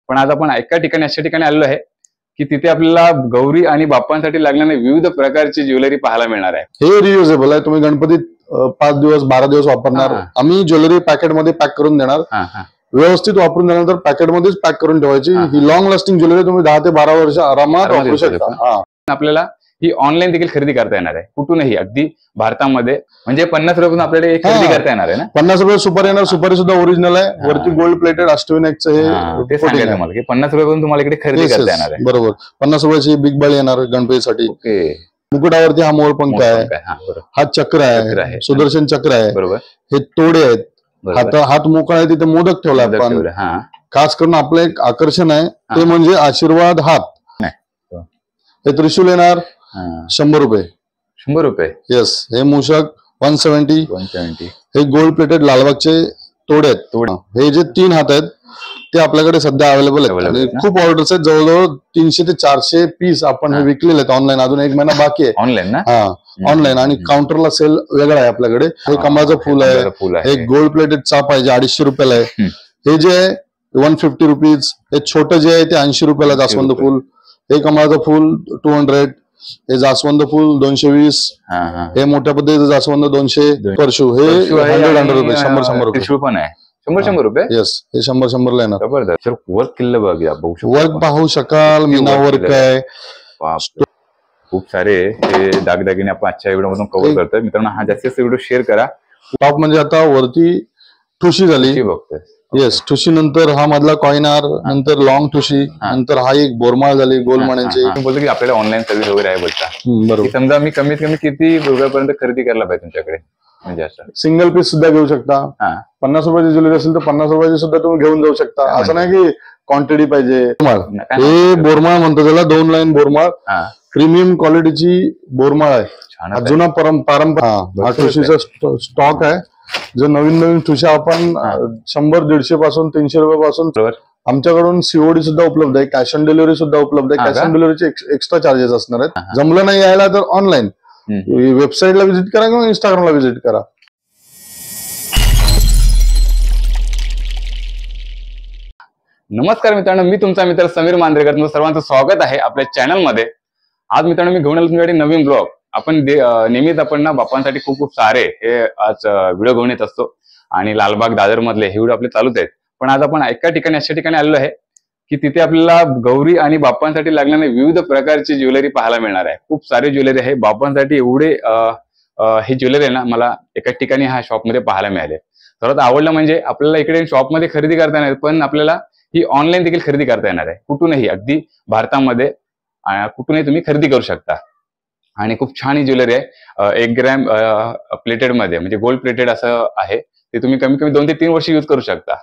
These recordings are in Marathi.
पण आज आपण एका ठिकाणी अशा ठिकाणी आलेलो आहे की तिथे आपल्याला गौरी आणि बाप्पांसाठी लागणारे विविध प्रकारची ज्वेलरी पाहायला मिळणार आहे. हे रियुजेबल आहे. तुम्ही गणपतीत 5 दिवस 12 दिवस वापरणार. आम्ही ज्वेलरी पॅकेटमध्ये पॅक करून देणार. व्यवस्थित वापरून झाल्यानंतर पॅकेटमध्येच पॅक करून ठेवायची. ही लॉंग लास्टिंग ज्वेलरी तुम्ही 10 ते 12 वर्ष आरामात वापरू शकता. आपल्याला ही ऑनलाईन देखील खरेदी करता येणार आहे, कुठूनही, अगदी भारतामध्ये. म्हणजे 50 रुपयापासून आपल्याला खरेदी करता येणार आहे ना. 50 रुपये सुपारी येणार. सुपारी सुद्धा ओरिजिनल आहे. वरती गोल्ड प्लेटेड अष्टविनायकचं हे मला की 50 रुपयापासून तुम्हाला इकडे खरेदी करता येणार आहे. बरोबर. 50 रुपयाची बिग बॉल येणार गणपतीसाठी. मुकुटावरती हा मोरपंख आहे, हा चक्र आहे, सुदर्शन चक्र आहे, बरोबर. हे तोडे आहेत, हात मोकळा आहे, तिथे मोदक ठेवला आपण. खास करून आपलं एक आकर्षण आहे ते म्हणजे आशीर्वाद हात. हे त्रिशूल येणार 100 रुपये. 100 रुपये. येस. हे मूषक 170. हे गोल्ड प्लेटेड लालबागचे तोडे आहेत. हे जे 3 हात आहेत ते आपल्याकडे सध्या अवेलेबल आहेत. खूप ऑर्डर्स आहेत. जवळजवळ 300 ते 400 पीस आपण हे विकलेले आहेत ऑनलाईन. अजून 1 महिना बाकी आहे. ऑनलाईन ना. ऑनलाईन. आणि काउंटरला सेल वेगळा आहे आपल्याकडे. हे कमळाचं फुल आहे. हे गोल्ड प्लेटेड चाप आहे जे 250 रुपयाला आहे. हे जे आहे 150 रुपीज. हे छोटं जे आहे ते 80 रुपयाला जास्वंद फुल. हे कमळाचं फुल 200. हे जास्वंद फुल 220. हे मोठ्या पद्धतीचं जास्वंद 200. परशू हे 100 रुपये. 100 रुपये पण आहे. 100 रुपये. येस. हे 100 ला येणार. वर्क केलं बघा. वर्क पाहू शकाल. मीना वर्क आहे. खूप सारे हे दागदागिने आपण आजच्या व्हिडिओ मधून कव्हर करतोय. मित्रांनो, हा जास्तीत व्हिडिओ शेअर करा. टॉप म्हणजे आता वरती ठुशी झाली. बघतोय. येस. ठुशी नंतर हा मधला कॉइनार, नंतर लॉंग ठुशी, नंतर हा एक बोरमाळ झाली गोल मण्यांची. बोलतो की आपल्याला ऑनलाईन सर्व्हिस वगैरे आहे बोलता. बरोबर. समजा मी कमीत कमी किती रुपयापर्यंत खरेदी करायला पाहिजे तुमच्याकडे? म्हणजे असं सिंगल पीस सुद्धा घेऊ शकता. 50 रुपयाची ज्वेलरी असेल तर 50 रुपयाची सुद्धा तुम्ही घेऊन जाऊ शकता. असं नाही की क्वांटिटी पाहिजे. हे बोरमाळ म्हणतो त्याला. 2 लाईन बोरमाळ. प्रीमियम क्वालिटीची बोरमाळ आहे. जुना पारंपरिक ठुशीचा स्टॉक आहे. जो नवीन ठुशा आपण 100-150 पासून 300 रुपयापासून आमच्याकडून सीओडी सुद्धा उपलब्ध आहे. कॅश ऑन डिलिव्हरी सुद्धा उपलब्ध आहे. कॅश ऑन डिलिव्हरीचे एक्स्ट्रा चार्जेस असणार आहेत. जमलं नाही यायला तर ऑनलाईन वेबसाईटला व्हिजिट करा किंवा इंस्टाग्रामला व्हिजिट करा. नमस्कार मित्रांनो, मी तुमचा मित्र समीर मांजरेकर. तुमचं सर्वांचं स्वागत आहे आपल्या चॅनलमध्ये. आज मित्रांनो मी घेऊन आलो तुमच्याकडे नवीन ब्लॉग. आपण नेहमीच आपण ना बाप्पांसाठी खूप सारे हे आज व्हिडिओ घेऊन येत असतो आणि लालबाग दादर मधले हे व्हिडिओ आपले चालूच आहेत. पण आज आपण एका ठिकाणी अशा ठिकाणी आलेलो आहे की तिथे आपल्याला गौरी आणि बाप्पांसाठी लागणारे विविध प्रकारची ज्वेलरी पाहायला मिळणार आहे. खूप सारी ज्वेलरी आहे बाप्पांसाठी. एवढे हे ज्वेलरी आहे ना मला एका ठिकाणी हा शॉपमध्ये पाहायला मिळाले. सर्वात आवडलं म्हणजे आपल्याला इकडे शॉपमध्ये खरेदी करता येणार, पण आपल्याला ही ऑनलाईन देखील खरेदी करता येणार आहे. कुठूनही, अगदी भारतामध्ये कुठूनही तुम्ही खरेदी करू शकता. आणि खूप छान ही ज्वेलरी आहे. 1 ग्रॅम प्लेटेड मध्ये, म्हणजे गोल्ड प्लेटेड असं आहे. ते तुम्ही कमीत कमी 2 ते 3 वर्ष यूज करू शकता.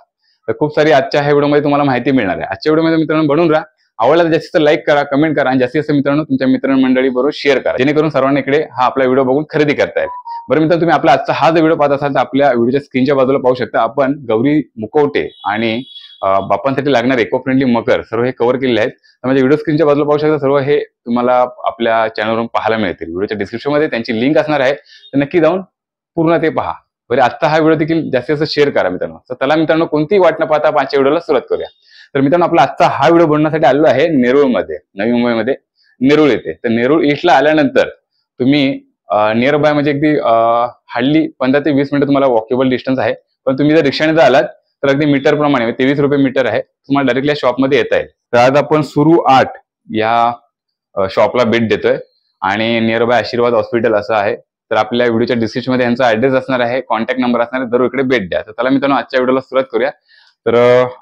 तर खूप सारी आजच्या ह्या व्हिडिओमध्ये तुम्हाला माहिती मिळणार आहे. आजच्या व्हिडिओमध्ये मित्रांनो बनवून राहा. आवडला तर जास्तीत लाईक करा, कमेंट करा आणि जास्तीत जास्त मित्रांनो तुमच्या मित्रमंडळी बरोबर शेअर करा, जेणेकरून सर्वांना इकडे हा आपला व्हिडिओ बघून खरेदी करता येईल. बरं मित्रांनो, तुम्ही आपला आजचा हा जो व्हिडिओ पाहत असाल तर आपल्या व्हिडिओच्या स्क्रीनच्या बाजूला पाहू शकता आपण गौरी, मुखवटे आणि बाप्पांसाठी लागणारे इको फ्रेंडली मकर सर्व हे कव्हर केलेले आहेत. म्हणजे व्हिडिओ स्क्रीनच्या बाजूला पाहू शकता. सर्व हे तुम्हाला आपल्या चॅनलवरून पाहायला मिळतील. व्हिडिओच्या डिस्क्रिप्शन मध्ये त्यांची लिंक असणार आहे, तर नक्की जाऊन पूर्ण ते पहा. बरं, आजचा हा व्हिडिओ देखील जास्तीत जास्त शेअर करा मित्रांनो. तर त्याला मित्रांनो कोणतीही वाट न पाहता आजच्या व्हिडिओला सुरुवात करूया. तर मित्रांनो, आपला आजचा हा व्हिडिओ बनवण्यासाठी आलेलो आहे नेरूळमध्ये, नवी मुंबईमध्ये नेरूळ येथे. तर नेरूळ ईस्टला आल्यानंतर तुम्ही नियर बाय म्हणजे अगदी हार्डली 15 ते 20 मिनिटं तुम्हाला वॉकेबल डिस्टन्स आहे. पण तुम्ही जर रिक्षाने जर आलात तर अगदी मीटर प्रमाणे 23 रुपये मीटर आहे, तुम्हाला डायरेक्टली शॉपमध्ये येता येईल. तर आज आपण सुरू 8 या शॉपला भेट देतोय आणि नियर बाय आशीर्वाद हॉस्पिटल असं आहे. तर आपल्या व्हिडिओच्या डिस्क्रिप्शन मध्ये यांचा ऍड्रेस असणार आहे, कॉन्टॅक्ट नंबर असणार आहे. जरूर इकडे भेट द्या. तर त्याला मित्रांनो आजच्या व्हिडिओला सुरुवात करूया. तर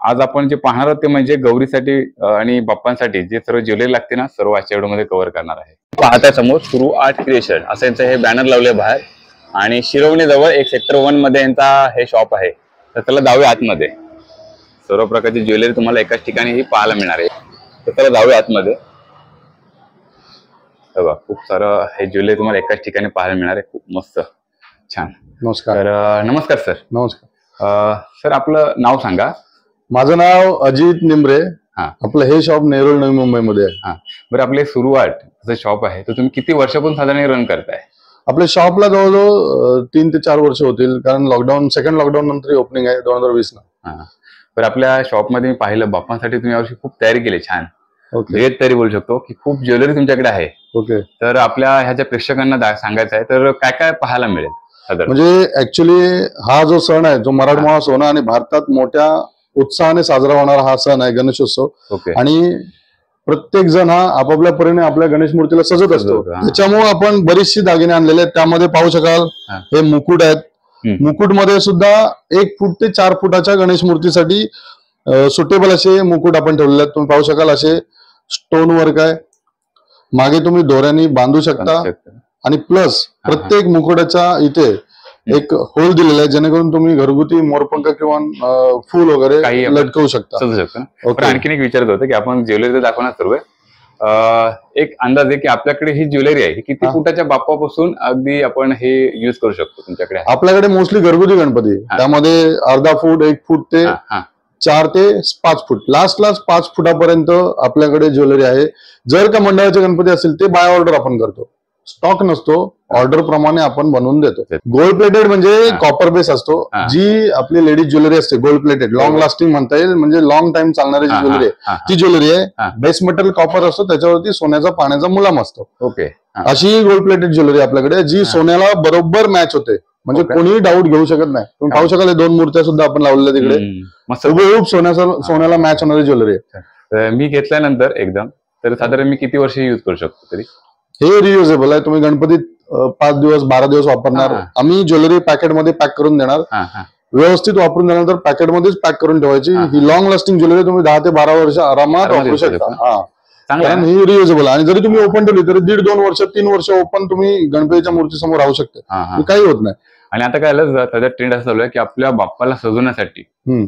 आज आपण जे पाहणार आहोत ते म्हणजे गौरीसाठी आणि बाप्पांसाठी जे सर्व ज्वेलरी लागते ना, सर्व आजच्या व्हिडिओमध्ये कव्हर करणार आहे. पाहता समोर सुरू आर्ट क्रिएशन असं यांचं हे बॅनर लावले बाहेर आणि शिरवणी जवळ एक सेक्टर 1 मध्ये यांचा हे शॉप आहे. तर त्याला जाऊया आतमध्ये. सर्व प्रकारची ज्वेलरी तुम्हाला एकाच ठिकाणी ही पाहायला मिळणार आहे. तर त्याला जाऊया आतमध्ये. बघा, खूप सारं हे ज्वेलरी तुम्हाला एकाच ठिकाणी पाहायला मिळणार आहे. खूप मस्त, छान. नमस्कार. तर नमस्कार सर. नमस्कार सर, आपलं नाव सांगा. माझं नाव अजित निमरे. आपलं हे शॉप नेरूळ नवी मुंबईमध्ये आहे. बरं, आपले सुरुवात असं शॉप आहे, तर तुम्ही किती वर्षापासून साधारण रन करताय? आपल्या शॉपला जवळजवळ 3 ते 4 वर्ष होतील, कारण लॉकडाऊन, सेकंड लॉकडाऊन नंतर ओपनिंग आहे 2020 ला. तर आपल्या शॉपमध्ये मी पाहिलं बाप्पांसाठी तुम्ही यावर्षी खूप तयारी केली, छान ढेर तयारी बोलू शकतो की खूप ज्वेलरी तुमच्याकडे आहे. ओके. तर आपल्या ह्या ज्या प्रेक्षकांना सांगायचं आहे तर काय काय पाहायला मिळेल? म्हणजे ऍक्च्युली हा जो सण आहे जो मराठमोळा सण आणि भारतात मोठ्या उत्साहाने साजरा होणारा हा सण आहे गणेशोत्सव. आणि प्रत्येक जण हा आपापल्या परीने आपल्या गणेश मूर्तीला सजत असतो. त्याच्यामुळे आपण बरीचशी दागिने आणलेले आहेत. त्यामध्ये पाहू शकाल हे मुकुट आहेत. मुकुटमध्ये सुद्धा 1 फूट ते 4 फुटाच्या गणेश मूर्तीसाठी सुटेबल असे मुकुट आपण ठेवलेले आहेत. तुम्ही पाहू शकाल असे स्टोन वर्क आहे. मागे तुम्ही दोऱ्यांनी बांधू शकता आणि प्लस प्रत्येक मुकुटाच्या इथे एक होल दिलेला आहे जेणेकरून तुम्ही घरगुती मोरपंख किंवा फूल वगैरे लटकवू शकता. आणखीन एक विचारत होतं की आपण ज्वेलरी दाखवणार सर्व एक अंदाज आहे की आपल्याकडे ही ज्वेलरी आहे ही किती फुटाच्या बाप्पापासून अगदी आपण हे युज करू शकतो तुमच्याकडे? आपल्याकडे मोस्टली घरगुती गणपती, त्यामध्ये अर्धा फूट 1 फूट ते 4 ते 5 फूट, लास्ट 5 फुटापर्यंत आपल्याकडे ज्वेलरी आहे. जर का मंडळाचे गणपती असतील ते बाय ऑर्डर आपण करतो, स्टॉक नसतो, ऑर्डर प्रमाणे आपण बनवून देतो. गोल्ड प्लेटेड म्हणजे कॉपर बेस असतो. जी आपली लेडीज ज्वेलरी असते गोल्ड प्लेटेड लॉंग लास्टिंग म्हणता येईल, म्हणजे लॉंग टाइम चालणारी जी ज्वेलरी आहे ती ज्वेलरी आहे. बेस मेटल कॉपर असतो, त्याच्यावरती सोन्याचा पाण्याचा मुलाम असतो. ओके. अशी गोल्ड प्लेटेड ज्वेलरी आपल्याकडे जी सोन्याला बरोबर मॅच होते, म्हणजे कोणीही डाऊट घेऊ शकत नाही. तुम्ही पाहू शकाल 2 मूर्त्या सुद्धा आपण लावलेल्या तिकडे, खूप सोन्याला मॅच होणारी ज्वेलरी आहे. मी घेतल्यानंतर एकदम तर साधारण मी किती वर्ष युज करू शकतो तरी? हे रियुजेबल आहे. तुम्ही गणपतीत 5 दिवस 12 दिवस वापरणार. आम्ही ज्वेलरी पॅकेटमध्ये पॅक करून देणार, व्यवस्थित वापरून देणार. तर पॅकेटमध्येच पॅक करून ठेवायची. ही लॉंग लास्टिंग ज्वेलरी तुम्ही 10 ते 12 वर्ष आरामात वापरू शकता. कारण ही रियुजेबल, आणि जरी तुम्ही ओपन ठेवली तरी 1.5-2 वर्ष 3 वर्ष ओपन तुम्ही गणपतीच्या मूर्ती समोर राहू शकता, काही होत नाही. आणि आता काय झालं, त्याचा ट्रेंड असं चालू आहे की आपल्या बाप्पाला सजवण्यासाठी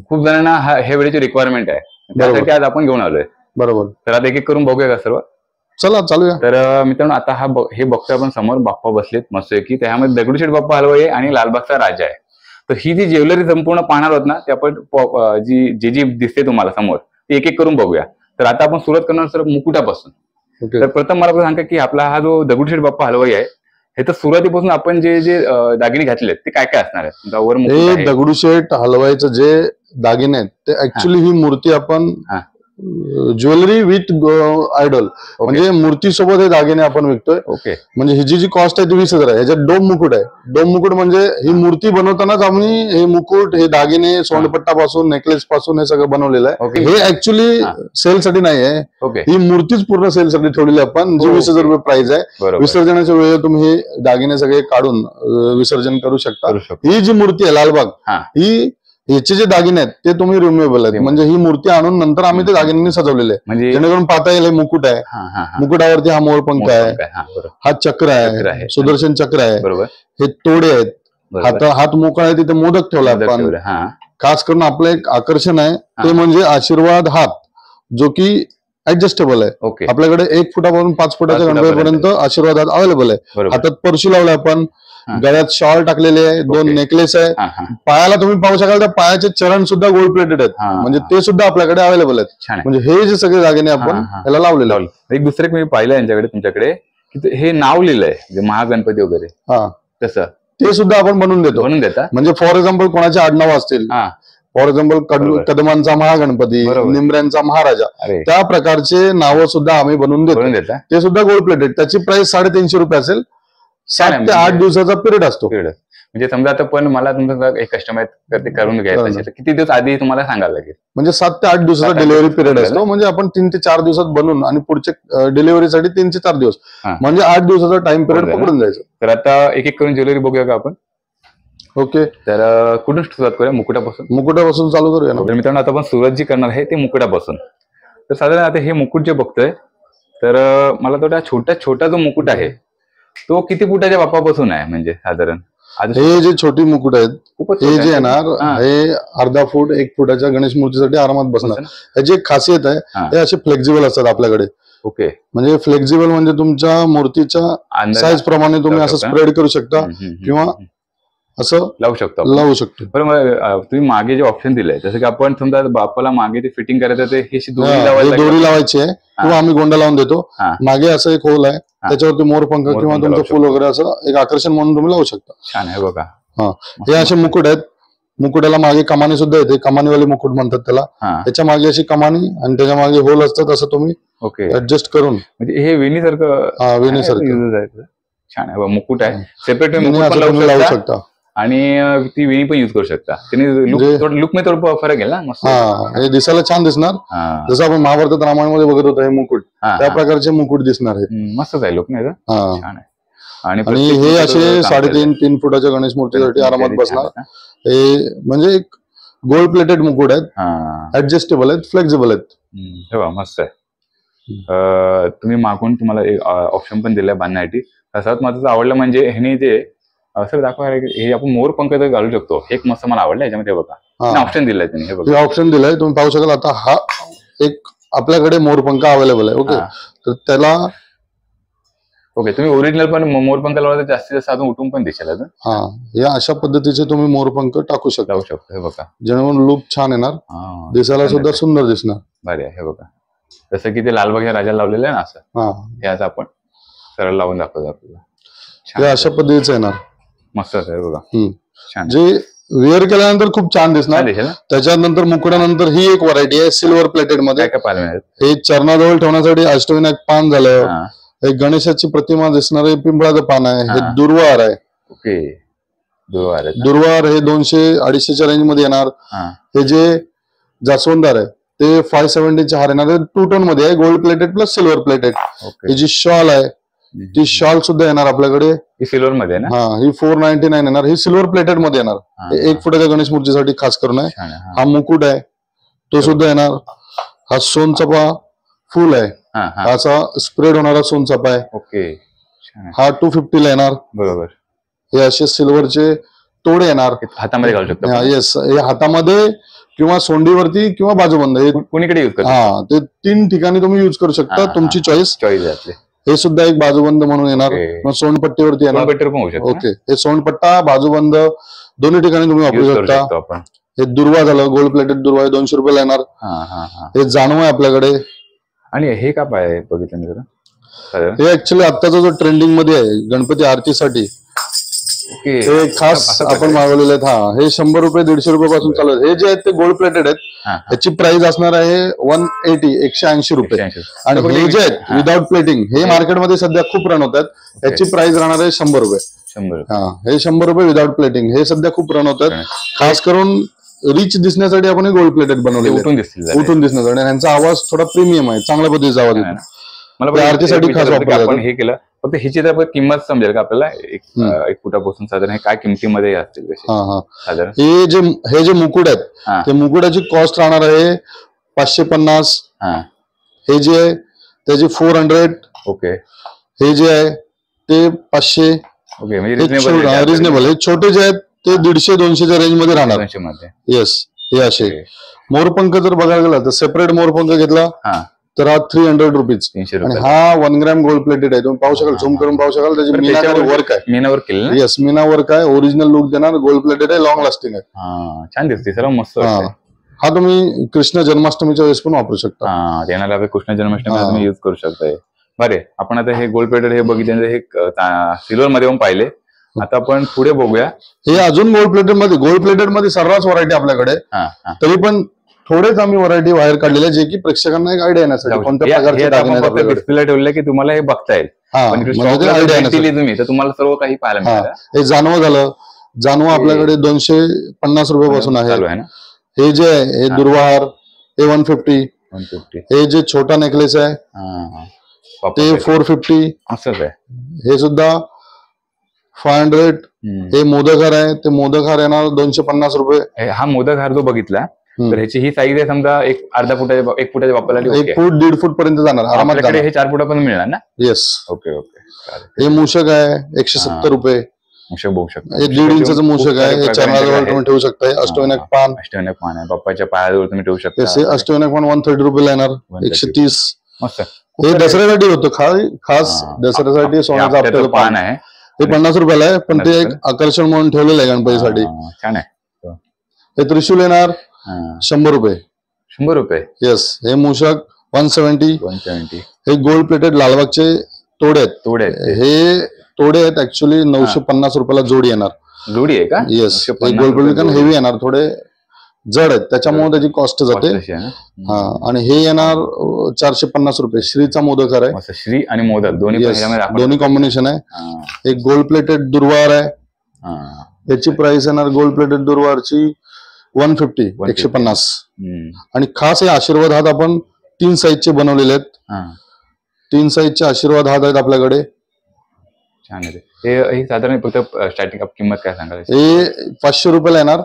खूप जणांना हे वेळेची रिक्वायरमेंट आहे, त्यासाठी आज आपण घेऊन आलोय. बरोबर. तर आता एक करून बघूया का सर्व? चला चालूया. तर मित्रांनो आता हे बघतोय आपण समोर बाप्पा बसलेत मस्त की त्यामध्ये दगडूशेठ बाप्पा हलवाई आहे आणि लालबागचा राजा आहे. तर ही जी ज्वेलरी संपूर्ण पाहणार आहोत ना, ते आपण जी दिसते तुम्हाला समोर ती एक करून बघूया. तर आता आपण सुरुवात करणार सर मुकुटापासून. तर प्रथम मला सांगा की आपला हा जो दगडूशेठ बाप्पा हलवाई आहे हे तर सुरुवातीपासून आपण जे दागिने घातलेत ते काय काय असणार आहेत? दगडूशेठ हलवाईचं जे दागिने आहेत ते ऍक्च्युली ही मूर्ती आपण ज्वेलरी विथ आयडल म्हणजे मूर्ती सोबत हे दागिने आपण विकतोय. ओके. म्हणजे ही जी कॉस्ट आहे ती 20,000 आहे. ह्याच्यात डोम मुकुट आहे. डोम मुकुट म्हणजे ही मूर्ती बनवतानाच आम्ही हे मुकुट, हे दागिने, सोंडपट्टापासून, नेकलेस पासून हे सगळं बनवलेलं आहे. हे ऍक्च्युली सेल साठी नाही आहे, ही मूर्तीच पूर्ण सेल साठी ठेवलेली आपण, जी 20,000 रुपये प्राइस आहे. विसर्जनाच्या वेळेला तुम्ही हे दागिने सगळे काढून विसर्जन करू शकता. ही जी मूर्ती आहे लालबाग, ही याचे जे दागिने आहेत ते तुम्ही रिम्युएबल आहेत. म्हणजे ही मूर्ती आणून नंतर आम्ही ते दागिन्यांनी सजवलेले आहे, जेणेकरून पाहता येईल. मुकुट आहे, मुकुटावरती हा मोरपंख आहे, हा चक्र आहे, सुदर्शन चक्र आहे, हे तोडे आहेत, हात मोकळा आहे, तिथे मोदक ठेवला आपण. खास करून आपलं एक आकर्षण आहे ते म्हणजे आशीर्वाद हात, जो की ऍडजस्टेबल आहे. आपल्याकडे 1 फुटापासून 5 फुटाच्या गणपतीपर्यंत आशीर्वाद हात अवेलेबल आहे. हातात परशू लावलाय आपण, गळ्यात शॉल टाकलेले आहे, 2 नेकलेस आहे. पायाला तुम्ही पाहू शकाल तर पायाचे चरण सुद्धा गोल्ड प्लेटेड आहेत, म्हणजे ते सुद्धा आपल्याकडे अवेलेबल आहेत. म्हणजे हे जे सगळे दागिने आपण त्याला लावलेले. एक दुसरे मी पाहिलं यांच्याकडे तुमच्याकडे की हे नाव लिहिलंय महागणपती वगैरे, तसं ते सुद्धा आपण बनवून देता. म्हणजे फॉर एक्झाम्पल कोणाचे आडनाव असतील, फॉर एक्झाम्पल कदमांचा महागणपती, निमऱ्यांचा महाराजा, त्या प्रकारचे नावं सुद्धा आम्ही बनवून देतो. ते सुद्धा गोल्ड प्लेटेड. त्याची प्राइस 350 रुपये असेल. 7 ते 8 दिवसाचा पिरियड असतो. म्हणजे समजा आता पण मला तुमचा एक कस्टमर ते करून घ्यायचं तर किती दिवस आधी तुम्हाला सांगायला लागेल? म्हणजे 7 ते 8 दिवसाचा डिलिव्हरी पिरियड असतो. म्हणजे आपण 3 ते 4 दिवसात बनवून आणि पुढच्या डिलिव्हरीसाठी 3 ते 4 दिवस, म्हणजे 8 दिवसाचा टाइम पिरियड पकडून जायचं. तर आता एक करून ज्वेलरी बघूया का आपण? ओके. तर कुठून सुरुवात करूया? मुकुटापासून चालू करूया ना. मित्रांनो आता आपण सुरुवात जी करणार आहे ते मुकुटापासून. तर साधारण आता हे मुकुट जे बघतोय तर मला थोडा छोटा जो मुकुट आहे तो किती फुटाच्या बाप्पापासून आहे? म्हणजे साधारण हे जे छोटी मुकुट आहेत हे जे येणार हे अर्धा फूट 1 फुटाच्या गणेश मूर्तीसाठी आरामात बसणार. ह्याची एक खासियत आहे, हे असे फ्लेक्झिबल असतात आपल्याकडे. ओके. म्हणजे फ्लेक्झिबल म्हणजे तुमच्या मूर्तीच्या साईज प्रमाणे तुम्ही असं स्प्रेड करू शकता किंवा असं लावू शकतो. बरोबर. तुम्ही मागे जे ऑप्शन दिलंय जसं की आपण समजा बाप्पाला मागे ते फिटिंग करायचं ते हे दोरी लावायची आहे किंवा आम्ही गोंडा लावून देतो. मागे असं एक होल आहे, त्याच्यावरती मोरपंख किंवा तुमचं फुल वगैरे असं एक आकर्षण म्हणून तुम्ही लावू शकता. छान आहे बघा. हे असे मुकुट आहेत. मुकुटाला मागे कमानी सुद्धा येते, कमानीवाले मुकुट म्हणतात त्याला. त्याच्या मागे अशी कमानी आणि त्याच्या मागे होल असतात, असं तुम्ही ऍडजस्ट करून. म्हणजे हे वेणीसारखं वेणीसारखं छान आहे. मुकुट आहे, सेपरेट लावू शकता आणि ती वेणी पण युज करू शकता. त्याने लुक मध्ये थोडं फरक आहे ना. मस्त हे दिसायला छान दिसणार. जसं आपण महाभारतात रामायणामध्ये बघत होतो हे मुकुट, त्या प्रकारचे मुकुट दिसणार आहे. मस्तच आहे लुक नाही छान आहे. आणि हे असे 3.5-3 फुटाच्या गणेश मूर्तीसाठी आरामात बसणार. हे म्हणजे एक गोल्ड प्लेटेड मुकुट आहेत, ऍडजस्टेबल आहेत, फ्लेक्झिबल आहेत. मस्त आहे. तुम्ही मागून तुम्हाला एक ऑप्शन पण दिलाय बांधण्यासाठी. सर्वात महत्वाचं आवडलं म्हणजे ह्याने जे सर दाखवा, हे आपण मोर पंख घालू शकतो. एक मस्त मला आवडलं याच्यामध्ये बघा, ऑप्शन दिलाय त्यांनी. हे ऑप्शन दिलाय, तुम्ही पाहू शकाल. आता हा एक आपल्याकडे मोरपंख अवेलेबल आहे. ओके, तर त्याला तुम्ही ओरिजिनल पण मोरपंख लावला तर जास्तीत जास्त अजून उठून पण दिसेल. या अशा पद्धतीचे तुम्ही मोरपंख टाकू शकता. हे बघा, जेणेकरून लुक छान येणार, दिसायला सुद्धा सुंदर दिसणार. बरे आहे. हे बघा, जसं की ते लालबागच्या राजाला लावलेलं आहे ना, असं हे आज आपण सरळ लावून दाखवतो आपल्याला. हे अशा पद्धतीचं येणार. मस्त आहे बघा, छान. जे वेअर केल्यानंतर खूप छान दिसणार. त्याच्यानंतर मुकुटानंतर ही एक व्हरायटी आहे सिल्वर प्लेटेड मध्ये. हे चरणाजवळ ठेवण्यासाठी अष्टविनायक पान झालं, एक गणेशाची प्रतिमा दिसणार आहे, पिंपळाचं पान आहे, हे दुर्वाहार आहे. दुर्वाहार हे 200-250च्या रेंज मध्ये येणार. हे जे जास्वंदार आहे ते 570चे हार येणार. 2 टोन मध्ये आहे, gold plated plus silver plated. ही जी शॉल आहे ती शॉल सुद्धा येणार आपल्याकडे, सिल्वर मध्ये ना. ही 499 येणार. ही सिल्वर प्लेटेड मध्ये येणार. 1 फुटाच्या गणेश मूर्तीसाठी खास करून आहे. हा मुकुट आहे तो सुद्धा येणार. हा सोनचाफा फुल आहे, असा स्प्रेड होणारा सोनचाफा आहे. हा 250 ला येणार. बरोबर. हे असे सिल्वरचे तोडे येणार, हातामध्ये घालू शकतो. येस, हे हातामध्ये किंवा सोंडीवरती किंवा बाजूबंद, हे कोणीकडे युज करतो. ते 3 ठिकाणी तुम्ही युज करू शकता, तुमची चॉईस. हे सुद्धा एक बाजूबंद म्हणून येणार. मग सोंडपट्टीवरती येणार. ओके, हे सोंडपट्टा बाजूबंद दोन्ही ठिकाणी तुम्ही वापरू शकता. हे दुर्वा झालं, गोल्ड प्लेटेड दुर्वा आहे, 200 रुपयाला येणार. हे जानव आहे आपल्याकडे. आणि हे का पाय बघितलं मी जरा, हे ऍक्च्युअली आत्ताचा जो ट्रेंडिंग मध्ये आहे गणपती आरतीसाठी, हे खास आपण मागवलेले आहेत. हे 100 रुपये 150 रुपयापासून चालू आहे. हे जे आहेत ते गोल्ड प्लेटेड आहेत. याची प्राइस असणार आहे 180 रुपये. आणि हे जे आहेत विदाउट प्लेटिंग, हे मार्केटमध्ये सध्या खूप रन होत आहेत. याची प्राइस राहणार आहे 100 रुपये. हे 100 रुपये विदाउट प्लेटिंग, हे सध्या खूप रन होत आहेत. खास करून रिच दिसण्यासाठी आपण गोल्ड प्लेटेड बनवले, उठून दिसण्यासाठी. आणि यांचा आवाज थोडा प्रीमियम आहे, चांगल्या पद्धतीचा आवाज येतो. मला आरतीसाठी खास आपण हे केलं. फक्त ह्याची तर किंमत समजेल का आपल्याला, 1 फुटापासून साधारण हे काय किमतीमध्ये असतील साधारण. हे जे मुकुट आहेत ते मुकुटाची कॉस्ट राहणार आहे 550. हे जे आहे त्याची 400. ओके. हे जे आहे ते 500. ओके, म्हणजे रिजनेबल. हे छोटे जे आहेत ते 150-200च्या रेंज मध्ये राहणार. येस, हे असे मोरपंख जर बघायला गेला तर सेपरेट मोरपंख घेतला तर हा 300 रुपीज. आणि हा 1 ग्रॅम गोल्ड प्लेटेड आहे. तुम्ही पाहू शकाल, झूम करून पाहू शकाल, त्याची मीनावर वर्क आहे. मीना वर्क केलं. येस, मीना वर्क आहे. ओरिजिनल लुक देणार, गोल्ड प्लेटेड आहे, लॉंग लास्टिंग आहे. छान दिसते सर्व मस्त. हा तुम्ही कृष्ण जन्माष्टमीच्या वेळेस पण वापरू शकता. येणारा कृष्ण जन्माष्टमी तुम्ही युज करू शकता. बरे, आपण आता हे गोल्ड प्लेटेड हे बघितलं, हे सिल्वर मध्ये पण पाहिले. आता आपण पुढे बघूया. हे अजून गोल्ड प्लेटेड मध्ये सर्रास व्हरायटी आपल्याकडे. तरी पण थोडेच आम्ही व्हरायटी बाहेर काढलेल्या, जे की प्रेक्षकांना एक आयडिया येण्यासाठी कोणत्या प्रकारचे डिस्प्ले ठेवले की तुम्हाला हे बघता येईल. तुम्ही तर तुम्हाला सर्व काही पाहायला मिळालं. हे जानव झालं. जानव आपल्याकडे 250 रुपयापासून आहे. हे जे आहे हे दुर्वाहार, हे 150. हे जे छोटा नेकलेस आहे ते 450. असंच आहे. हे सुद्धा 500. हे मोदक हार आहे, ते मोदक हार येणार 250 रुपये. हा मोदक हार जो बघितला तर ह्याची ही साईज आहे समजा 1 फुटाच्या 1 फुटाच्या वापरायला 1 फूट 1.5 फूट पर्यंत जाणार आरामात. हे 4 फुटापर्यंत मिळणार ना. येस. ओके. हे मूषक आहे 170 रुपये. मूषक बघू शकता. हे 1.5 इंचाचं मूषक आहे. हे चरणाजवळ तुम्ही ठेवू शकता. अष्टविनायक पान आहे, बाप्पाच्या पायाजवळ तुम्ही ठेवू शकता. अष्टविनायक पान 130 रुपयाला येणार. 130. मस्त. हे दसऱ्यासाठी होतं, खास दसऱ्यासाठी सोन्याचं आपल्याला पान आहे. हे 50 रुपयाला आहे, पण ते एक आकर्षण म्हणून ठेवलेलं आहे गणपतीसाठी. छान आहे. हे त्रिशूल येणार 100 रुपये. 100 रुपये. येस. हे मूषक 170. हे गोल्ड प्लेटेड लालबागचे तोडे आहेत. हे तोडे आहेत ऍक्च्युअली 950 रुपयाला जोडी येणार. जोडी आहे का? येस, एक गोल्ड प्लेटेड हेवी येणार, थोडे जड आहेत त्याच्यामुळे त्याची कॉस्ट जाते. हा, आणि हे येणार 450 रुपये. श्रीचा मोदक आहे, श्री आणि मोदक दोन्ही कॉम्बिनेशन आहे. एक गोल्ड प्लेटेड दुर्वार आहे, याची प्राइस येणार गोल्ड प्लेटेड दुर्वारची 150, 150. आणि खास हे आशीर्वाद हात आपण 3 साईजचे बनवलेले आहेत. 3 साईजचे आशीर्वाद हात आहेत आपल्याकडे. छान आहे. हे साधारण फक्त स्टार्टिंग किंमत काय सांगाल? हे 500 रुपयाला येणार.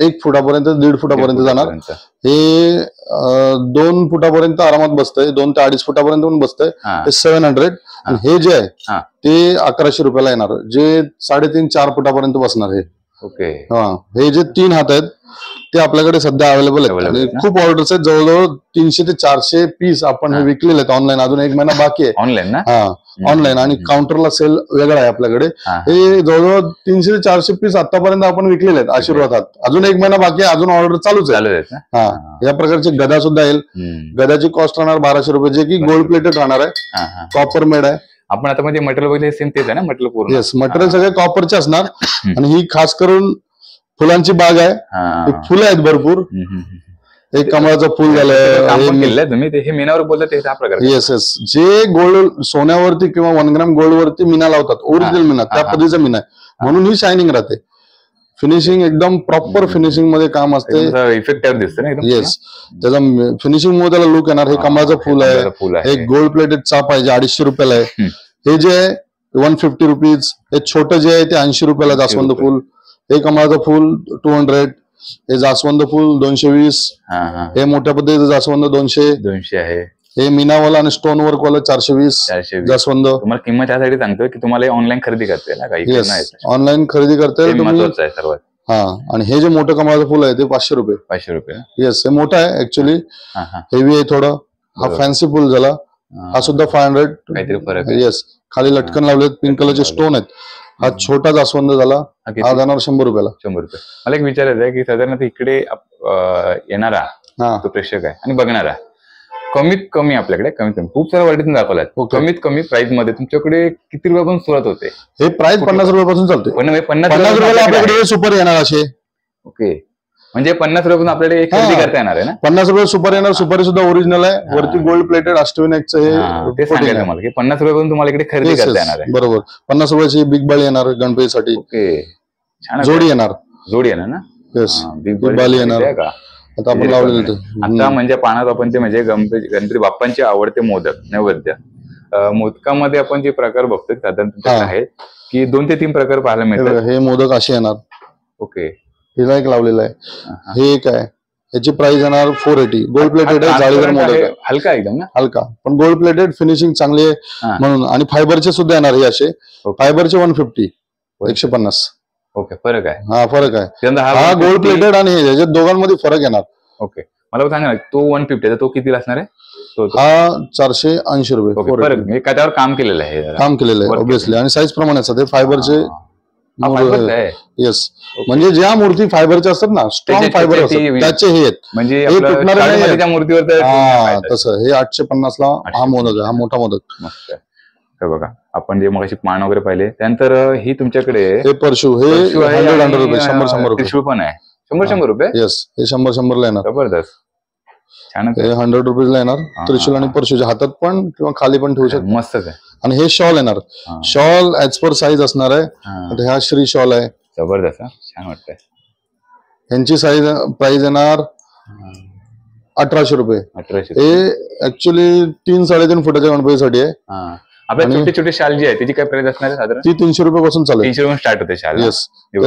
1 फुटापर्यंत 1.5 फुटापर्यंत जाणार. हे 2 फुटापर्यंत आरामात बसतंय, 2 ते 2.5 फुटापर्यंत पण बसतंय. हे 700. आणि हे जे आहे ते 1100 रुपयाला येणार, जे 3.5-4 फुटापर्यंत बसणार. हे ओके. हे जे 3 हात आहेत ते आपल्याकडे सध्या अवेलेबल आहेत. खूप ऑर्डर्स आहेत, जवळजवळ 300 ते 400 पीस आपण हे विकलेले आहेत ऑनलाईन. अजून 1 महिना बाकी आहे. ऑनलाईन ना? ऑनलाईन. आणि काउंटरला सेल वेगळा आहे आपल्याकडे. हे जवळजवळ 300 ते 400 पीस आतापर्यंत आपण विकलेले आहेत आशीर्वादात. अजून 1 महिना बाकी आहे, अजून ऑर्डर चालूच आहे. या प्रकारचे गदा सुद्धा येईल. गदाची कॉस्ट राहणार 1200 रुपये, जे की गोल्ड प्लेटेड राहणार आहे, कॉपर मेड आहे. आपण आता म्हणजे मटेरियल वगैरे सेम तेच आहे ना? मटेरियल पूर्ण? येस, मटेरियल सगळे कॉपरचे असणार. आणि ही खास करून फुलांची बाग आहे. फुलं आहेत भरपूर. एक कमळाचं फुल झालंय तुम्ही, हे मीनावर बोलतात ते प्रकार? येस येस, जे गोल्ड सोन्यावरती किंवा 1 ग्राम गोल्ड वरती मीना लावतात, ओरिजिनल मीना, त्या पद्धतीचा मीना आहे, म्हणून ही शायनिंग राहते. फिनिशिंग एकदम प्रॉपर फिनिशिंग मध्ये काम असते. इफेक्ट दिसतं ना? येस, त्याचा फिनिशिंग मध्ये त्याला लुक येणार. हे कमळाचं फुल आहे. हे गोल्ड प्लेटेड चाप आहे, जे 250 रुपयाला आहे. हे जे आहे 150 रुपीज. हे छोटं जे आहे ते 80 रुपयाला जास्वंद फुल. हे कमळाचं फुल 200. हे जास्वंद फुल 220. हे मोठ्या पद्धतीचं जास्वंद 200 आहे. हे मीनावाला आणि स्टोन वर्क वाला 420 जास्वंद. तुम्हाला किंमत यासाठी सांगतोय की तुम्हाला ऑनलाईन खरेदी करता येईल ना? ऑनलाईन खरेदी करता येईल तुम्ही. सर्वात. आणि हे जे मोठं कमळाचं फुल आहे ते 500 रुपये. 500 रुपये. येस, हे मोठं आहे ऍक्च्युली, हेवी आहे थोडं. हा फॅन्सी फुल झाला, हा सुद्धा 500. काहीतरी फरक. येस, खाली लटकन लावलेत, पिंक कलरचे स्टोन आहेत. हा छोटा जास्वंद झाला, हा जाणार 100 रुपयाला. 100 रुपये. मला एक विचारायचं आहे की साधारणतः इकडे येणारा तो प्रेक्षक आहे आणि बघणारा कमीत कमी आपल्याकडे खूप साऱ्या व्हरायटी दाखवल्यात. कमीत कमी प्राइस मध्ये तुमच्याकडे किती रुपयापासून सुरुवात होते? हे प्राइस 50 रुपयापासून चालते. 50 रुपयाला आपल्याकडे सुपर येणार असे. ओके, म्हणजे 50 रुपयापासून आपल्याकडे खरेदी करता येणार आहे ना? 50 रुपये सुपर येणार. सुपर सुद्धा ओरिजिनल आहे, वरती गोल्ड प्लेटेड अष्टविनायकचं हे सांगायचं मला की 50 रुपयापासून तुम्हाला इकडे खरेदी करता येणार आहे. बरोबर. 50 रुपयाची बिग बाली येणार गणपतीसाठी. ओके, छान. जोडी येणार. जोडी येणार ना? येस, बिग बाली येणार. आता आपण लावलेलं आता म्हणजे पाहणार आपण ते म्हणजे गणपती बाप्पांचे आवडते मोदक नैवेद्य. मोदकामध्ये आपण जे प्रकार बघतोय साधारण आहे की 2 ते 3 प्रकार पाहायला मिळतात. हे मोदक असे येणार. ओके, हिला एक लावलेला आहे. हे एक आहे, याची प्राइस येणार 480. गोल्ड प्लेटेड आहे, जाळीदार मोदक. हलका एकदम ना? हलका, पण गोल्ड प्लेटेड, फिनिशिंग चांगली आहे म्हणून. आणि फायबरचे सुद्धा येणार हे असे. फायबरचे 150, 150. ओके, फरक आहे. हा, फरक आहे. हा गोल्ड प्लेटेड आणि याच्यात दोघांमध्ये फरक येणार. ओके, मला सांगा ना, तो 150 तो किती असणार आहे? हा 480 रुपये. फरक काय त्यावर काम केलेलं आहे? काम केलेलं आहे ऑब्विसली, आणि साईज प्रमाणे असतात. हे फायबरचे. येस, म्हणजे ज्या मूर्ती फायबरच्या असतात ना, स्ट्रॉंग फायबर असतात, त्याचे हे आहेत. म्हणजे मूर्तीवर तसं हे 850 ला हा मोदक आहे, हा मोठा मोदक. मस्त आहे. बघा, आपण जे मगाशी पान वगैरे पाहिले, त्यानंतर ही तुमच्याकडे हे परशू, हे 100 रुपये. 100 रुपये. त्रिशूळ पण आहे. 100 रुपये. येस, हे 100 ला येणार. जबरदस्त, छान. हे 100 रुपीजला येणार. त्रिशूल आणि परशूच्या हातात पण किंवा खाली पण ठेवू शकतो. मस्तच आहे. आणि हे शॉल येणार. शॉल ऍज पर साईज असणार आहे. हा श्री शॉल आहे. जबरदस्त, छान वाटतंय. यांची साईज प्राइस येणार 1800 रुपये. 1800. हे ऍक्च्युली 3-3.5 फुटाच्या गणपतीसाठी आहे. आपल्या छोटी छोटी शाल जी आहे त्याची काय प्राइस असणार आहे साधारण? ती 300 रुपयापासून चालू. 300 रुपये स्टार्ट होते शाल. येस,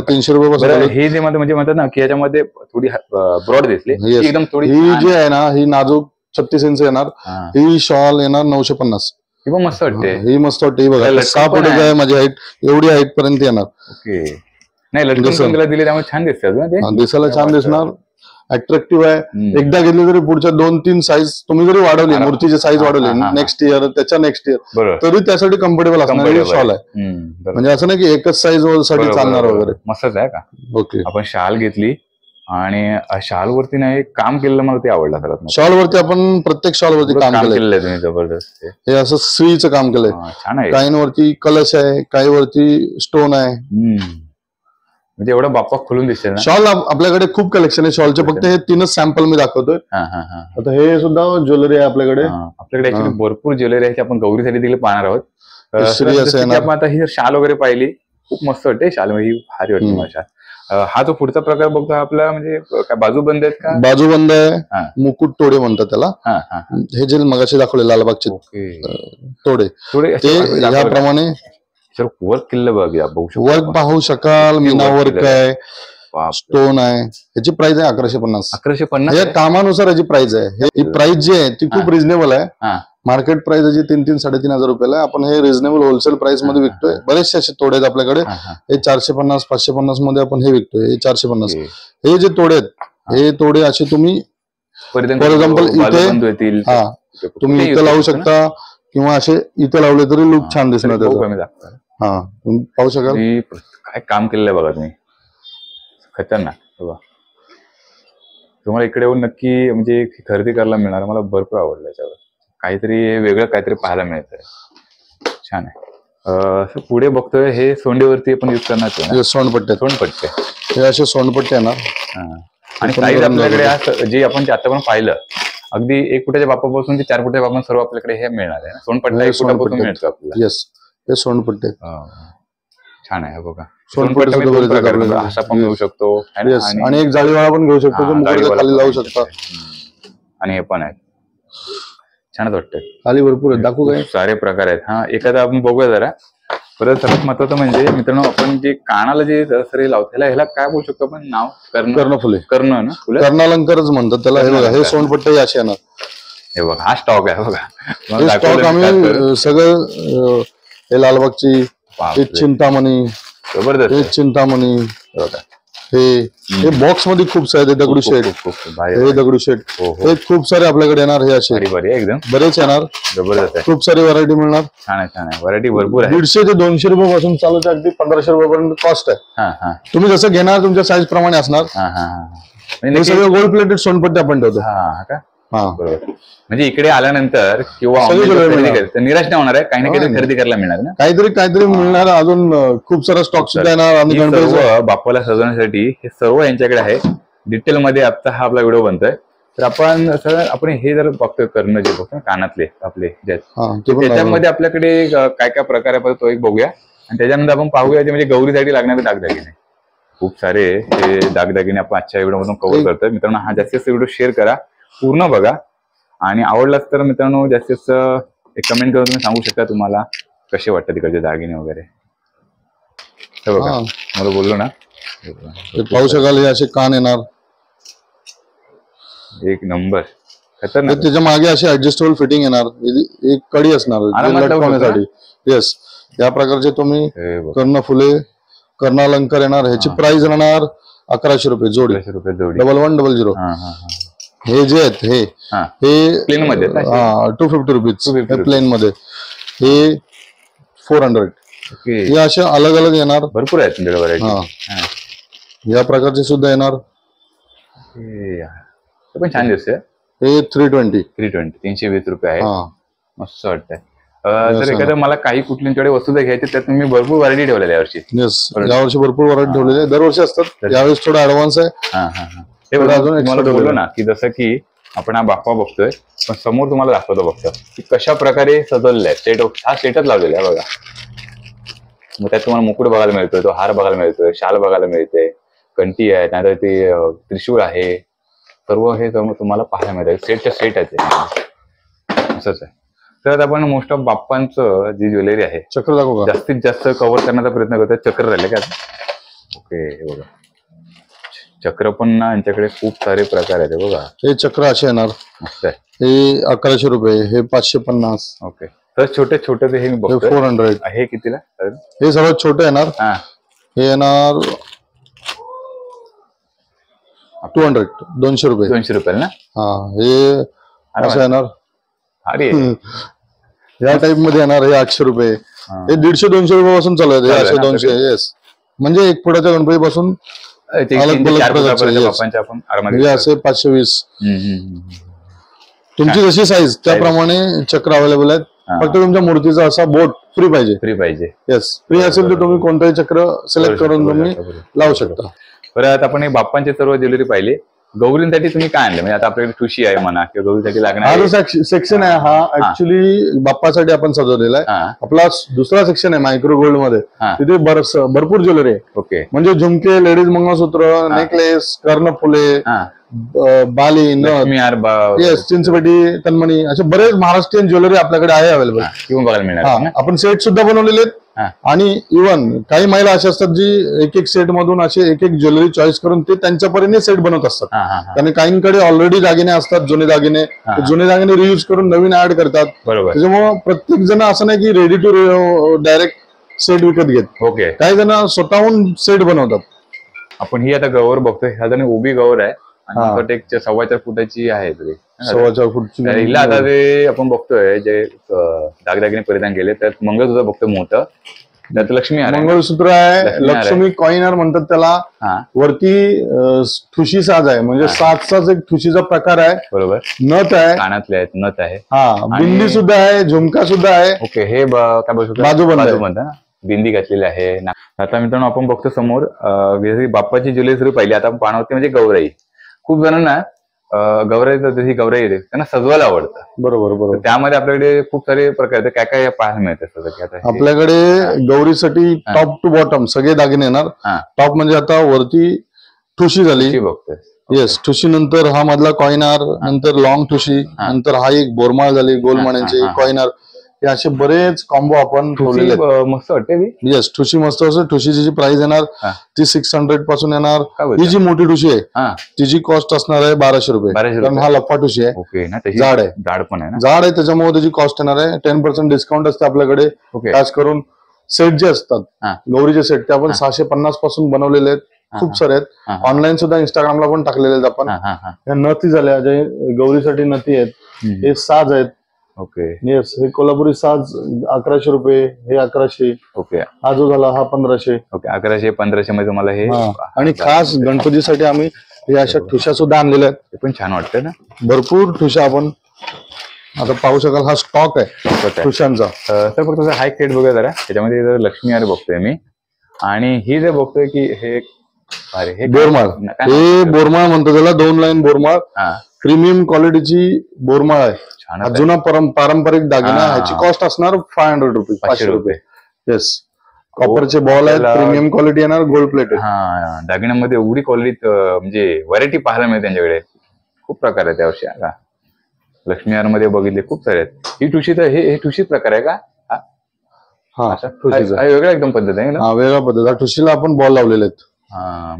300 रुपयापासून. हे जे म्हणजे म्हणतात ना की याच्यामध्ये थोडी ब्रॉड दिसली, एकदम थोडी. ही जी आहे ना, ही नाजूक 36 इंच येणार. ही शॉल येणार 950. ही पण मस्त वाटते. ही मस्त वाटते. ही बघा, 6 फुटाची आहे माझी हाईट, एवढी हाईट पर्यंत येणार. ओके, नाही लटकन दिली त्यामुळे छान दिसते. दिसायला छान दिसणार, अट्रॅक्टिव्ह आहे. एकदा घेतली तरी पुढच्या 2-3 साईज तुम्ही जरी वाढवली, मूर्तीची साईज वाढवली नेक्स्ट इयर, त्याच्या नेक्स्ट इयर, तरी त्यासाठी कम्फर्टेबल असणार शॉल आहे. म्हणजे असं नाही की एकच साईज साठी चालणार वगैरे. मस्तच आहे का? ओके, आपण शाल घेतली आणि शाल वरती नाही काम केलेलं, मला ते आवडलं सर्वात. शॉल वरती आपण प्रत्येक शॉल वरती काम केलेलं आहे तुम्ही. जबरदस्त. हे असं श्रीचं काम केलंय. छान आहे. काहींवरती कलश आहे, काही वरती स्टोन आहे. म्हणजे एवढं बाप्पा खोलून दिसते ना. शॉल आपल्याकडे खूप कलेक्शन आहे शॉलचे, फक्त हे 3च सॅम्पल मी दाखवतोय. आता हे सुद्धा ज्वेलरी आहे आपल्याकडे. आपल्याकडे ऍक्च्युली भरपूर ज्वेलरी आहे, आपण गौरीसाठी देखील पाहणार आहोत. आपण आता ही शाल वगैरे पाहिली, खूप मस्त वाटते शाल, म्हणजे भारी वाटते मला शाल. हा जो पुढचा प्रकार बघतो आपला, म्हणजे काय बाजूबंद आहेत का? बाजूबंद आहे, मुकुट तोडे म्हणतात त्याला. हे जे मगाशी दाखवले लालबागचे तोडे, ते याप्रमाणे वर्क केलं वर्क पाहू शकाल. मीना वर्क आहे, स्टोन आहे. याची प्राइस आहे 1150. 1150 या कामानुसार याची प्राइस आहे. ही प्राइस जी आहे ती खूप रिझनेबल आहे. मार्केट प्राइस याची 3,000-3,500 रुपयाला आहे. आपण हे रिझनेबल होलसेल प्राइस मध्ये विकतोय. बरेचसे असे तोडे आहेत आपल्याकडे. हे 450-550 मध्ये आपण हे विकतोय. हे 450. हे जे तोडे आहेत, हे तोडे असे तुम्ही फॉर एक्झाम्पल इथे तुम्ही इथं लावू शकता, किंवा असे इथे लावले तरी लुक छान दिसणार त्याचा. तुम्ही पाहू शकाल काय काम केलेलं आहे बघा तुम्ही, खतरनाक. बघा तुम्हाला इकडे येऊन नक्की म्हणजे खरेदी करायला मिळणार. मला भरपूर आवडलं याच्यावर, काहीतरी वेगळं काहीतरी पाहायला मिळतंय. छान आहे. पुढे बघतोय हे सोंडेवरती आपण युज करणार. सोंडपट्टे हे असे सोंडपट्टे आहे ना. आणि साईज आपल्याकडे जे आपण आता पण पाहिलं, अगदी 1 फुटाच्या बापापासून ते 4 फुटाच्या बापासून सर्व आपल्याकडे हे मिळणार आहे. सोंडपट्टा 1 फुटापासून मिळतो आपल्याला. येस, हे सोंडपट्टे छान आहे. बघा सोंडपट्टा असा पण घेऊ शकतो, आणि एक जाळीवाळा पण घेऊ शकतो, खाली लावू शकता. आणि हे पण आहे, छानच वाटतं. खाली भरपूर दाखवू काय सारे प्रकार आहेत. एखादा आपण बघूया जरा. परत सर्वात महत्वाचं म्हणजे मित्रांनो, आपण जे कानाला जे सरी लावतो ह्याला काय बोलू शकतो आपण नाव? कर्णफुले. कर्ण ना, कर्णालंकारच म्हणतात त्याला. हे बघा, हे सोंडपट्टे असे येणार. हे बघा, हा स्टॉक आहे बघा. स्टॉक आम्ही सगळं हे लालबागची, चिंतामणी, जबरदस्त चिंतामणी, हे बॉक्स मध्ये खूप सारे दगडूशेठ, हे दगडूशेठ, हे खूप सारे आपल्याकडे येणार. हे असे एकदम बरेच येणार. जबरदस्त आहे. खूप सारी व्हरायटी मिळणार. छान आहे, छान आहे. व्हरायटी भरपूर आहे. 150 ते 200 रुपये पासून चालू आहे, अगदी 1500 रुपयापर्यंत कॉस्ट आहे. तुम्ही जसं घेणार तुमच्या साईज प्रमाणे असणार. हे सगळे गोल्ड प्लेटेड सोनपट्टी आपण ठेवतो. म्हणजे इकडे आल्यानंतर किंवा निराश नाही होणार आहे, काही ना काहीतरी खरेदी करायला मिळणार ना, काहीतरी मिळणार. अजून खूप सारा स्टॉक सुद्धा येणार. आणि बाप्पाला सजवण्यासाठी हे सर्व यांच्याकडे आहे. डिटेल मध्ये आता हा आपला व्हिडिओ बनतोय. तर आपण हे जर बघतोय, कर्ण जे बघतो कानातले आपले, त्याच्यामध्ये आपल्याकडे काय काय प्रकार आहे तो एक बघूया. आणि त्याच्यानंतर आपण पाहूया ते म्हणजे गौरीसाठी लागणारे दागदागिने. खूप सारे हे दागदागिने आपण आजच्या व्हिडिओ मधून कव्हर करतोय. मित्रांनो, हा जास्तीत व्हिडिओ शेअर करा, पूर्ण बघा. आणि आवडलाच तर मित्रांनो जास्तीत एक कमेंट करून तुम्ही सांगू शकता तुम्हाला कसे वाटतात तिकडचे दागिने वगैरे. बघा, मला बोललो ना, पाहू शकाल. हे असे कान येणार, एक नंबर खतरनाक. त्याच्या मागे असे ऍडजस्टेबल फिटिंग येणार. एक कडी असणार लटकवण्यासाठी. येस, या प्रकारचे तुम्ही कर्णफुले, कर्णालंकार येणार. ह्याची प्राइस राहणार 1100 रुपये जोडी. 1110. हे जे आहेत हे प्लेन मध्ये 250 रुपीज प्लेन मध्ये. हे 400. हे असे अलग अलग येणार. भरपूर आहेत या प्रकारचे सुद्धा येणार. पण छान दिसते. हे 320. 320 रुपये आहे. मस्त वाटतंय. जर एखादं मला काही कुठलीकडे वस्तू घ्यायची त्यात मी भरपूर व्हरायटी ठेवलेली यावर्षी. यावर्षी भरपूर व्हरायटी ठेवलेली आहे. दरवर्षी असतात, यावेळेस थोडा ऍडव्हान्स आहे. हे तुम्हाला बोललो ना की जसं की आपण हा बाप्पा बघतोय, पण समोर तुम्हाला दाखवतो फक्त की कशा प्रकारे सजवलेला आहे. हा सेटच लावलेला आहे बघा. मग त्यात तुम्हाला मुकुट बघायला मिळतोय, तो हार बघायला मिळतोय, शाल बघायला मिळते, कंठी आहे, त्यानंतर ते त्रिशूळ आहे. सर्व हे तुम्हाला पाहायला मिळतं. सेटच्या सेट आहे, असंच आहे. तर आपण मोस्ट ऑफ बाप्पांचं जी ज्वेलरी आहे, चक्र दाखवू जास्तीत जास्त कव्हर करण्याचा प्रयत्न करतोय. चक्र राहिले का? ओके, हे बघा चक्र पण ना यांच्याकडे खूप सारे प्रकार आहेत. बघा, हे चक्र असे येणार. मस्त आहे. हे 1100 रुपये, हे 550. ओके, तर छोटे छोटे हे मी बघतोय 400. हे कितीला? हे सर्वात छोटे येणार. हे येणार 200. 200 रुपये. 200 रुपयाला ना. हे असं येणार. अरे, या टाइप मध्ये येणार. हे 800 रुपये. हे 150-200 रुपये पासून चालू आहे. 200. येस, म्हणजे 1 फुटाच्या गणपती पासून अलग असे 520. तुमची जशी साईज त्याप्रमाणे चक्र अवेलेबल आहेत. फक्त तुमच्या मूर्तीचा असा बोट फ्री पाहिजे. येस, फ्री असेल तर तुम्ही कोणताही चक्र सिलेक्ट करून तुम्ही लावू शकता. परत आपण हे बाप्पांची सर्व ज्वेलरी पाहिली. गौरींसाठी तुम्ही काय आणलं म्हणजे आता आपल्याकडे ठुशी आहे म्हणा किंवा गौरीसाठी लागणार हा जो सेक्शन आहे हा ऍक्च्युली बाप्पासाठी आपण सजवलेला आहे. आपला दुसरा सेक्शन आहे मायक्रो गोल्ड मध्ये, तिथे भरपूर ज्वेलरी आहे. ओके. म्हणजे झुमके, लेडीज मंगळसूत्र, नेकलेस, कर्णफुले, बाली, येस, चिंचपेटी, तन्मणी, असे बरेच महाराष्ट्रीयन ज्वेलरी आपल्याकडे आहे अवेलेबल. बघायला मिळणार. आपण सेट सुद्धा बनवलेले आहेत. आणि इव्हन काही महिला अशा असतात जी एक सेट मधून असे एक ज्वेलरी चॉईस करून ते त्यांच्या परीने सेट बनवत असतात. कारण काहींकडे ऑलरेडी दागिने असतात, जुने दागिने रियूज करून नवीन ऍड करतात. बरोबर. त्याच्यामुळे प्रत्येक जण असं नाही की रेडी टू डायरेक्ट सेट विकत घेत. ओके. काही जण स्वतःहून सेट बनवतात. आपण ही आता गौर बघतोय, ह्या जण उभी गौर आहे. 4.25 फुटाची आहे. 4.25 फूटची. हिला आता ते आपण बघतोय जे दागदागिने परिधान केले त्यात मंगळसूत्र बघतोय मोठं, त्यात लक्ष्मी मंगळसूत्र आहे. लक्ष्मी कॉइनर म्हणतात त्याला. वरती ठुशी साज आहे, म्हणजे साजचाच एक ठुशीचा प्रकार आहे. बरोबर. नथ आहे, कानातले आहेत, नथ आहे, बिंदी सुद्धा आहे, झुमका सुद्धा आहे. ओके. हे काय बोलतो बाजूबंद बिंदी घातलेली आहे. आता मित्रांनो आपण बघतो समोर बाप्पाची ज्वेलरी सुरू पाहिली. आता आपण पाहणार होती म्हणजे गौराई. खूप जणांना गौराई जशी गौराई येते त्यांना सजवायला आवडतं. बरोबर. त्यामध्ये आपल्याकडे खूप सारे प्रकार काय काय पाहायला मिळतात. आपल्याकडे गौरीसाठी टॉप टू बॉटम सगळे दागिने येणार. टॉप म्हणजे आता वरती ठुशी झाली, बघतोय. येस, ठुशी नंतर हा मधला कॉइनर, नंतर लॉंग ठुशी, नंतर हा एक बोरमाळ झाली गोलमाण्याची कॉइनर. हे असे बरेच कॉम्बो आपण ठेवलेले. मस्त वाटते. येस, ठुशी मस्त असते. ठुशीची जी प्राइस येणार ती 600 पासून येणार. ही जी मोठी ठुशी आहे तिची कॉस्ट असणार आहे 1200 रुपये. कारण हा लफा ठुशी आहे. ओके. जाड आहे, जाड पण आहे, जाड आहे, त्याच्यामुळे त्याची कॉस्ट येणार आहे. 10% डिस्काउंट असते आपल्याकडे. खास करून सेट जे असतात गौरीचे सेट ते आपण 650 पासून बनवलेले आहेत. खूप सारे आहेत. ऑनलाईन सुद्धा इंस्टाग्रामला पण टाकलेले आहेत आपण. या नथी झाल्या, जे गौरीसाठी नथी आहेत. हे साज आहेत. ओके. येस, हे कोल्हापुरी साज 1100 रुपये, हे 1100. ओके. हा जो झाला हा 1500. ओके. 1100-1500 मध्ये तुम्हाला हे. आणि खास गणपतीसाठी आम्ही हे अशा ठुशा सुद्धा आणलेल्या आहेत. ते पण छान वाटतं ना. भरपूर ठुशा आपण आता पाहू शकाल. हा स्टॉक आहे ठुशांचा. तर फक्त हा एक सेट बघूया जरा. त्याच्यामध्ये लक्ष्मी हार बघतोय मी, आणि ही जे बघतोय की हे बोरमाळ. हे बोरमाळ म्हणतो त्याला, 2 लाईन बोरमाळ. प्रीमियम क्वालिटीची बोरमाळ आहे. जुना पारंपरिक दागिना. ह्याची कॉस्ट असणार 500 रुपये, 500 रुपये. येस, कॉपरचे बॉल आहेत, प्रीमियम क्वालिटी येणार, गोल्ड प्लेटेड. दागिन्यामध्ये एवढी क्वालिटी म्हणजे व्हरायटी पाहायला मिळते त्यांच्याकडे. खूप प्रकार आहेत त्यावर्षी. लक्ष्मी हार मध्ये बघितले खूप सारे आहेत. ही ठुशी तर हे ठुशी प्रकार आहे का? वेगळा एकदम पद्धत आहे ना. वेगळा पद्धत. ठुशीला आपण बॉल लावलेले आहेत.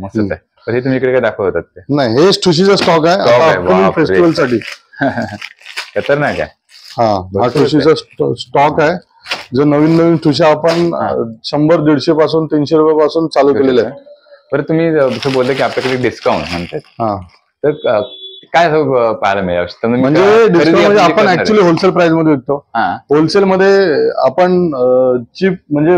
मस्त आहे. तर हे तुम्ही इकडे काय दाखवतात ते? नाही, हेच ठुशीचा स्टॉक आहे फेस्टिवल साठी. खतरनाक आहे. हा ठुशीचा स्टॉक आहे. जो नवीन ठुशा आपण 100-150 पासून 300 रुपयापासून चालू केलेले आहे. बरं, तुम्ही जसं बोलले की आपल्याकडे डिस्काउंट म्हणतात, तर काय पाहायला मिळेल? म्हणजे आपण ऍक्च्युली होलसेल प्राइस मध्ये विकतो. होलसेल मध्ये आपण चीप म्हणजे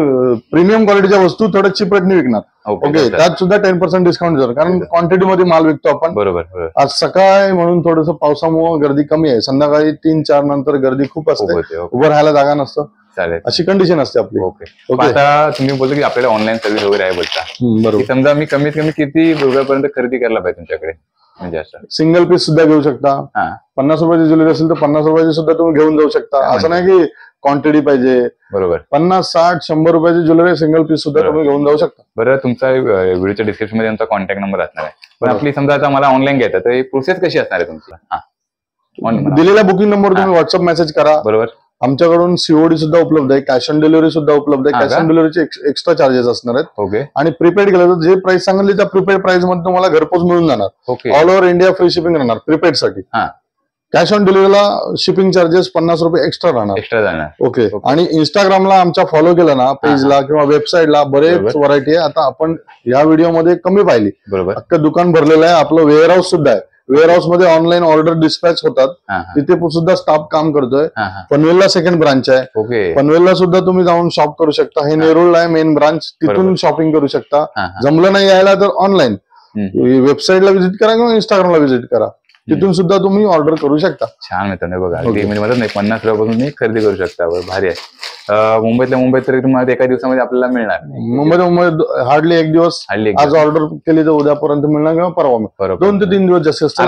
प्रीमियम क्वालिटीच्या वस्तू थोडं चीप रेटने विकणार. ओके. त्यात सुद्धा 10% डिस्काउंट देणार, कारण क्वांटिटी मध्ये माल विकतो आपण. बरोबर. आज सकाळी म्हणून थोडंसं पावसामुळे गर्दी कमी आहे. संध्याकाळी 3-4 नंतर गर्दी खूप असते. उभं राहायला जागा नसतं. चालेल, अशी कंडिशन असते आपली. ओके. आता तुम्ही बोलतो की आपल्याला ऑनलाईन सर्व्हिस वगैरे आहे बोलता. बरोबर. समजा मी कमीत कमी किती रुपयापर्यंत खरेदी करायला पाहिजे तुमच्याकडे? म्हणजे असं सिंगल पीस सुद्धा घेऊ शकता. 50 रुपयाची ज्वेलरी असेल तर 50 रुपयाची सुद्धा तुम्ही घेऊन जाऊ शकता. असं नाही की क्वांटिटी पाहिजे. बरोबर. 50, 60, 100 रुपयाची ज्वेलरी सिंगल पीस सुद्धा तुम्ही घेऊन जाऊ शकता. बरं, तुमचा व्हिडिओच्या डिस्क्रिप्शन मध्ये आमचा कॉन्टॅक्ट नंबर असणार आहे. पण आपली समजा आता मला ऑनलाईन घ्यायचं तर ही प्रोसेस कशी असणार आहे तुमची? दिलेल्या बुकिंग नंबर तुम्ही व्हॉट्सअप मेसेज करा. बरोबर. आमच्याकडून सीओडी सुद्धा उपलब्ध आहे, कॅश ऑन डिलिव्हरी सुद्धा उपलब्ध आहे. कॅश ऑन डिलिव्हरीचे एक्स्ट्रा चार्जेस असणार आहेत. ओके. आणि प्रीपेड केलं तर जे प्राइस सांगितली त्या प्रीपेड प्राइस मध्ये तुम्हाला घरपोच मिळून जाणार. Okay. All over India free shipping राहणार प्रीपेड साठी. कॅश ऑन डिलिव्हरीला शिपिंग चार्जेस 50 रुपये एक्स्ट्रा राहणार. ओके. आणि इंस्टाग्रामला आमच्या फॉलो केलं ना पेजला किंवा वेबसाईटला बरेच व्हरायटी आहे. आता आपण या व्हिडिओमध्ये कमी पाहिली. बरोबर. अख्खं दुकान भरलेलं आहे. आपलं वेअरहाऊस सुद्धा आहे. वेअरहाऊस मध्ये ऑनलाईन ऑर्डर डिस्पॅच होतात. तिथे सुद्धा स्टाफ काम करतोय. पनवेलला सेकंड ब्रांच आहे. ओके. पनवेलला सुद्धा तुम्ही जाऊन शॉप करू शकता. हे नेरूळला आहे मेन ब्रांच, तिथून शॉपिंग करू शकता. जमलं नाही यायला तर ऑनलाईन वेबसाईटला व्हिजिट करा किंवा इंस्टाग्रामला व्हिजिट करा. तिथून सुद्धा तुम्ही ऑर्डर करू शकता. छान मित्रांनो बघा, म्हणजे म्हणत नाही 50 रुपयापासून तुम्ही खरेदी करू शकता. भारी आहे. मुंबईतल्या मुंबईत तरी तुम्हाला एका दिवसामध्ये आपल्याला मिळणार. मुंबईत हार्डली एक दिवस, आज ऑर्डर केली तर उद्यापर्यंत मिळणार किंवा परवा 2 ते 3 दिवस जास्त असतात.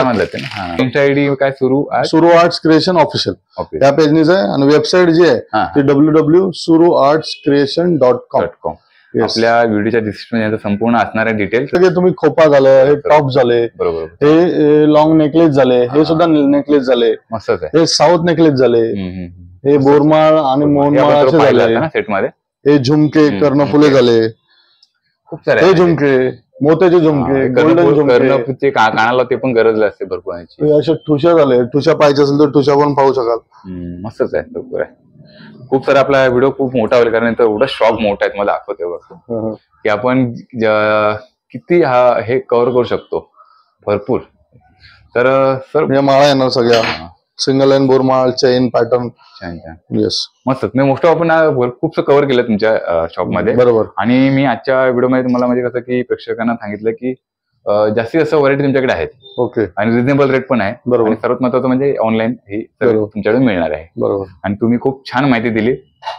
तुमच्या आयडी काय सुरू आर्ट्स क्रिएशन ऑफिशियल त्या पेजनीच आहे. आणि वेबसाईट जी आहे ती www.suruartscreation.com. आपल्या व्हिडिओच्या डिस्क्रिप्शन मध्ये संपूर्ण असणारे डिटेल्स. तुम्ही खोपा झालं, हे टॉप झाले, बरोबर, हे लॉंग नेकलेस झाले, हे सुद्धा नेकलेस झाले, मस्तच आहे. हे साऊथ नेकलेस झाले, हे बोरमाळ आणि मोहनमाळाचे झाले सेट मध्ये, हे झुमके कर्णफुले झाले, खूप सारे, हे झुमके मोत्याचे झुमके, गोल्डन झुमके, कानाला ते पण गरज असते भरपूर. असे ठुशा झाले, ठुशा पाहिजे असेल तर ठुशा पण पाहू शकाल. मस्तच आहे, भरपूर आहे. खूप सारा आपला व्हिडिओ खूप मोठा होईल, कारण एवढा शॉप मोठा आहे. मला दाखवते की आपण किती हे कव्हर करू शकतो, भरपूर. तर सर माळा येणार सगळ्या, सिंगल लाईन बोरमाळ, चेन पॅटर्न. येस, मस्त. मी मोस्ट ऑफ आपण खूप कव्हर केलं तुमच्या शॉपमध्ये, बरोबर. आणि मी आजच्या व्हिडिओमध्ये तुम्हाला म्हणजे कसं की प्रेक्षकांना सांगितलं की जास्तीत जास्त व्हरायटी तुमच्याकडे आहेत. ओके. आणि रिझनेबल रेट पण आहे. बरोबर. आणि सर्वात महत्वाचं म्हणजे ऑनलाईन ही तुमच्याकडे मिळणार आहे. बरोबर. आणि तुम्ही खूप छान माहिती दिली,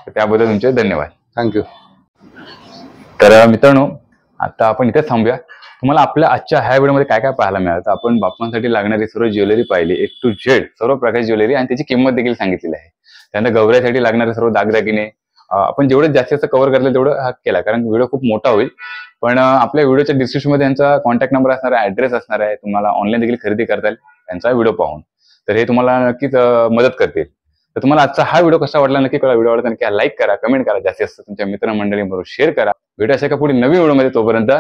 त्याबद्दल तुमचे धन्यवाद. थँक्यू. तर मित्रांनो, आता आपण इथेच थांबूया. तुम्हाला आपल्या आजच्या ह्या व्हिडिओमध्ये काय काय पाहायला मिळालं, आपण बाप्पांसाठी लागणारी सर्व ज्वेलरी पाहिली, A to Z सर्व प्रकारची ज्वेलरी, आणि त्याची किंमत देखील सांगितलेली आहे. त्यानंतर गौऱ्यासाठी लागणारे सर्व दागदागिने आपण जेवढं जास्तीत जास्त कव्हर करतील तेवढं हा केला, कारण व्हिडिओ खूप मोठा होईल. पण आपल्या व्हिडिओच्या डिस्क्रिप्शन मध्ये त्यांचा कॉन्टॅक्ट नंबर असणार आहे, ऍड्रेस असणार आहे. तुम्हाला ऑनलाईन देखील खरेदी करता येईल त्यांचा व्हिडिओ पाहून. तर हे तुम्हाला नक्कीच मदत करतील. तर तुम्हाला आजचा हा व्हिडिओ कसा वाटला नक्की कळवा. व्हिडिओ आवडला नक्की लाईक करा, कमेंट करा, जास्तीत जास्त तुमच्या मित्रमंडळींबरोबर शेअर करा. व्हिडिओ अशा का पुढे नवीन व्हिडिओमध्ये. तोपर्यंत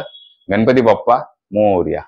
गणपती बाप्पा मोरया.